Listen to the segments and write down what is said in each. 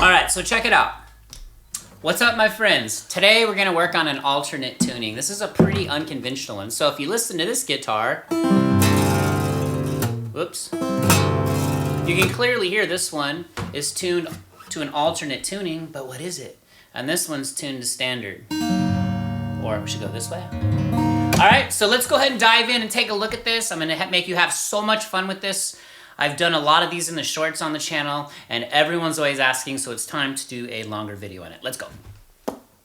All right, so check it out. What's up, my friends? Today we're gonna work on an alternate tuning. This is a pretty unconventional one. So if you listen to this guitar, whoops, you can clearly hear this one is tuned to an alternate tuning, but what is it? And this one's tuned to standard. Or we should go this way. All right, so let's go ahead and dive in and take a look at this. I'm gonna make you have so much fun with this. I've done a lot of these in the shorts on the channel, and everyone's always asking, so it's time to do a longer video on it. Let's go.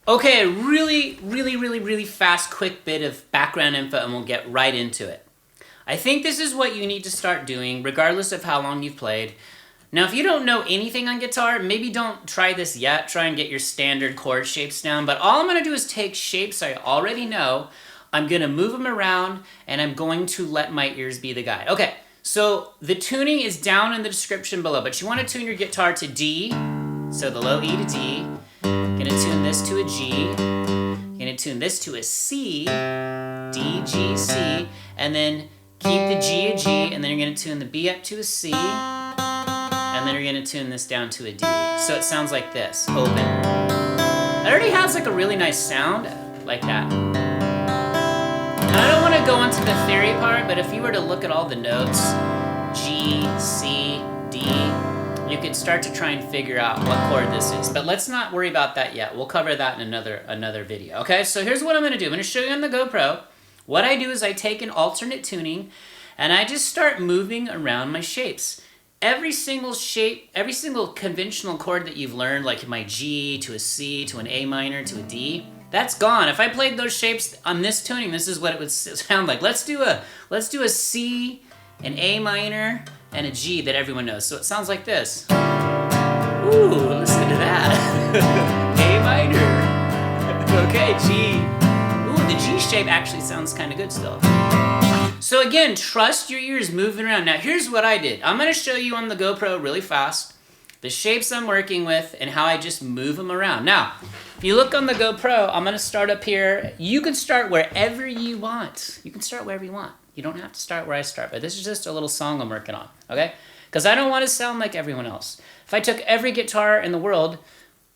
Okay, really fast, quick bit of background info, and we'll get right into it. I think this is what you need to start doing, regardless of how long you've played. Now, if you don't know anything on guitar, maybe don't try this yet. Try and get your standard chord shapes down, but all I'm gonna do is take shapes I already know, I'm gonna move them around, and I'm going to let my ears be the guide. Okay. So the tuning is down in the description below, but you want to tune your guitar to D, so the low E to D. You're gonna tune this to a G. You're gonna tune this to a C, D, G, C, and then keep the G a G, and then you're gonna tune the B up to a C, and then you're gonna tune this down to a D. So it sounds like this, open. It already has like a really nice sound, like that. I don't want to go into the theory part, but if you were to look at all the notes, G, C, D, you could start to try and figure out what chord this is. But let's not worry about that yet. We'll cover that in another video. Okay, so here's what I'm going to do. I'm going to show you on the GoPro. What I do is I take an alternate tuning, and I just start moving around my shapes. Every single shape, every single conventional chord that you've learned, like my G to a C to an A minor to a D, that's gone. If I played those shapes on this tuning, this is what it would sound like. Let's do a C, an A minor, and a G that everyone knows. So it sounds like this. Ooh, listen to that. A minor. Okay, G. Ooh, the G shape actually sounds kind of good still. So again, trust your ears moving around. Now here's what I did. I'm gonna show you on the GoPro really fast the shapes I'm working with and how I just move them around. Now, if you look on the GoPro, I'm gonna start up here. You can start wherever you want. You can start wherever you want. You don't have to start where I start, but this is just a little song I'm working on, okay? Because I don't want to sound like everyone else. If I took every guitar in the world,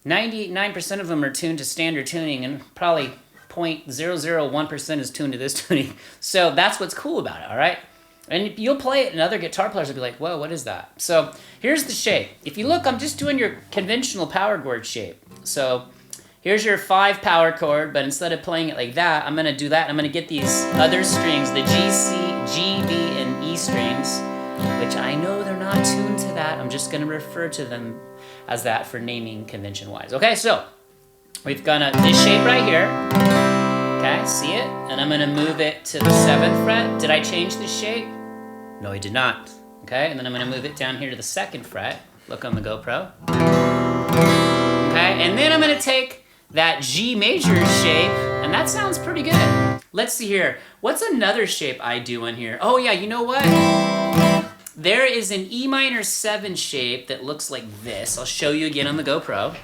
99% of them are tuned to standard tuning, and probably 0.001% is tuned to this tuning. So that's what's cool about it, all right? And you'll play it and other guitar players will be like, whoa, what is that? So here's the shape. If you look, I'm just doing your conventional power chord shape. So here's your 5 power chord, but instead of playing it like that, I'm gonna do that. I'm gonna get these other strings, the G, C, G, B, and E strings, which I know they're not tuned to that. I'm just gonna refer to them as that for naming convention-wise. Okay, so we've got this shape right here. Okay, see it? And I'm gonna move it to the 7th fret. Did I change the shape? No, I did not. Okay, and then I'm gonna move it down here to the 2nd fret. Look on the GoPro. Okay, and then I'm gonna take that G major shape, and that sounds pretty good. Let's see here. What's another shape I do in here? Oh yeah, you know what? There is an E minor 7 shape that looks like this. I'll show you again on the GoPro.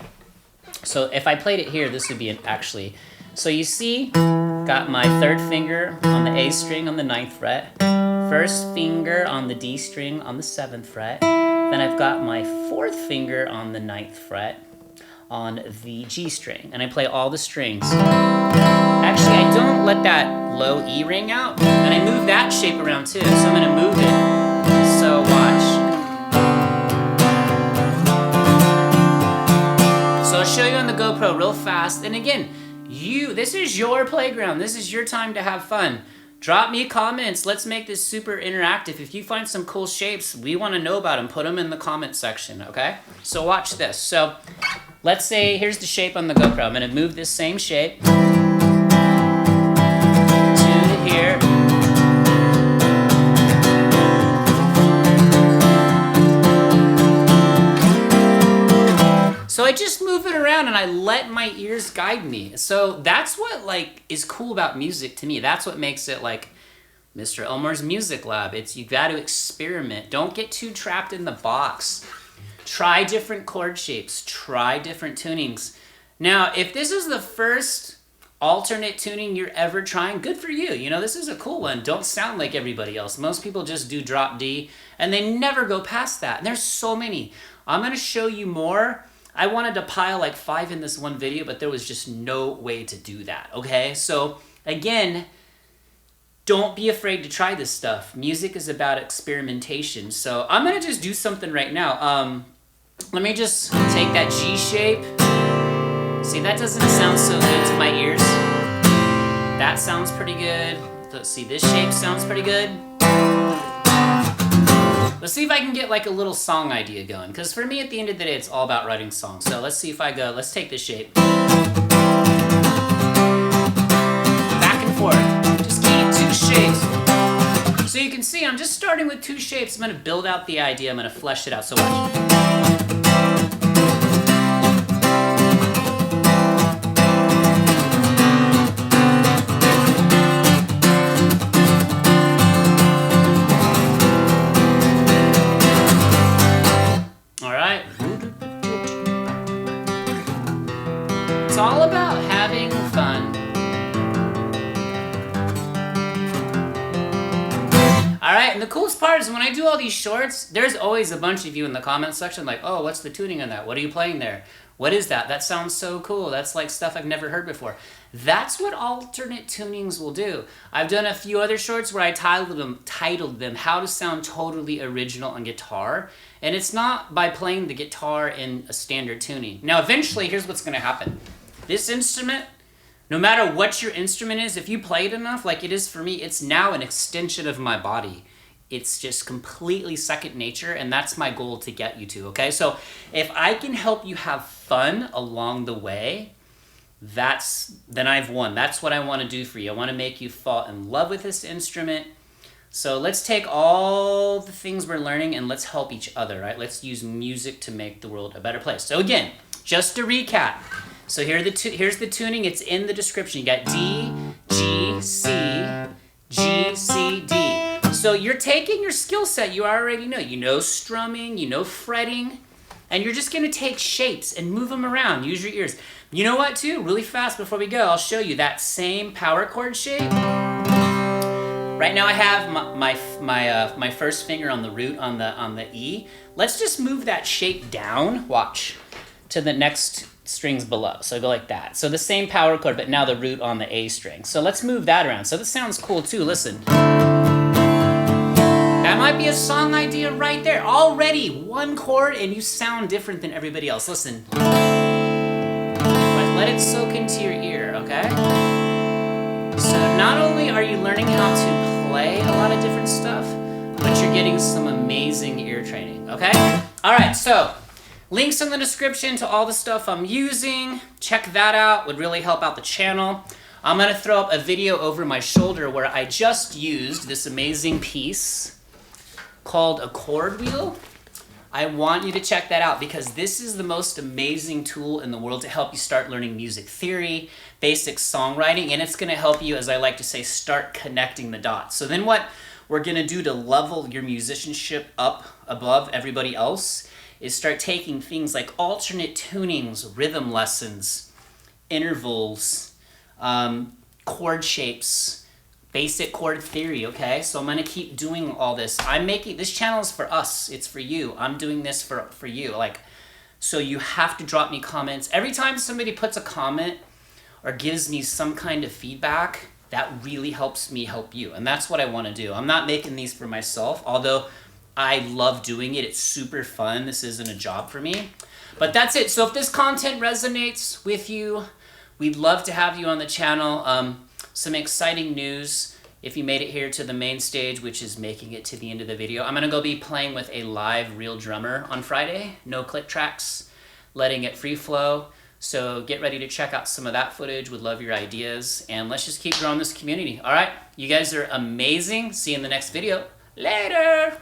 So if I played it here, this would be actually, so you see, got my 3rd finger on the A string on the 9th fret, 1st finger on the D string on the 7th fret, then I've got my 4th finger on the 9th fret on the G string, and I play all the strings. Actually, I don't let that low E ring out, and I move that shape around too, so I'm gonna move it. So watch. So I'll show you on the GoPro real fast, and again, this is your playground. This is your time to have fun. Drop me comments. Let's make this super interactive. If you find some cool shapes, we want to know about them. Put them in the comment section, okay? So watch this. So let's say, here's the shape on the GoPro. I'm going to move this same shape to here. So I just move it around and I let my ears guide me. So that's what is cool about music to me. That's what makes it like Mr. Elmore's Music Lab. You got to experiment. Don't get too trapped in the box. Try different chord shapes. Try different tunings. Now, if this is the first alternate tuning you're ever trying, good for you. You know, this is a cool one. Don't sound like everybody else. Most people just do drop D and they never go past that. And there's so many. I'm going to show you more I wanted to pile like 5 in this one video, but there was just no way to do that, okay? So again, don't be afraid to try this stuff. Music is about experimentation. So I'm gonna just do something right now. Let me just take that G shape. See, that doesn't sound so good to my ears. That sounds pretty good. Let's see, this shape sounds pretty good. Let's see if I can get like a little song idea going. Because for me, at the end of the day, it's all about writing songs. So let's see if I go, let's take this shape. Back and forth. Just keep 2 shapes. So you can see I'm just starting with 2 shapes. I'm going to build out the idea. I'm going to flesh it out. So watch. It's all about having fun. Alright, and the coolest part is when I do all these shorts, there's always a bunch of you in the comment section like, oh, what's the tuning on that? What are you playing there? What is that? That sounds so cool. That's like stuff I've never heard before. That's what alternate tunings will do. I've done a few other shorts where I titled them How to Sound Totally Original on Guitar. And it's not by playing the guitar in a standard tuning. Now eventually, here's what's going to happen. This instrument, no matter what your instrument is, if you play it enough, like it is for me, it's now an extension of my body. It's just completely second nature, and that's my goal to get you to, okay? So if I can help you have fun along the way, then I've won. That's what I want to do for you. I want to make you fall in love with this instrument. So let's take all the things we're learning and let's help each other, right? Let's use music to make the world a better place. So again, just to recap. So here's the tuning. It's in the description. You got D, G, C, G, C, D. So you're taking your skill set you already know. You know strumming, you know fretting, and you're just going to take shapes and move them around. Use your ears. You know what, too? Really fast before we go, I'll show you that same power chord shape. Right now I have my first finger on the root on the E. Let's just move that shape down. Watch. To the next strings below. So go like that. So the same power chord, but now the root on the A string. So let's move that around. So this sounds cool too. Listen. That might be a song idea right there. Already 1 chord and you sound different than everybody else. Listen. Let it soak into your ear, okay? So not only are you learning how to play a lot of different stuff, but you're getting some amazing ear training, okay? All right, so links in the description to all the stuff I'm using. Check that out. Would really help out the channel. I'm going to throw up a video over my shoulder where I just used this amazing piece called a chord wheel. I want you to check that out because this is the most amazing tool in the world to help you start learning music theory, basic songwriting, and it's going to help you, as I like to say, start connecting the dots. So then what we're going to do to level your musicianship up above everybody else is start taking things like alternate tunings, rhythm lessons, intervals, chord shapes, basic chord theory, okay? So I'm going to keep doing all this. This channel is for us. It's for you. I'm doing this for you. So you have to drop me comments. Every time somebody puts a comment or gives me some kind of feedback, that really helps me help you. And that's what I want to do. I'm not making these for myself, although I love doing it. It's super fun. This isn't a job for me. But that's it. So if this content resonates with you, we'd love to have you on the channel. Some exciting news if you made it here to the main stage, which is making it to the end of the video. I'm going to go be playing with a live real drummer on Friday. No click tracks, letting it free flow. So get ready to check out some of that footage. Would love your ideas. And let's just keep growing this community. All right. You guys are amazing. See you in the next video. Later.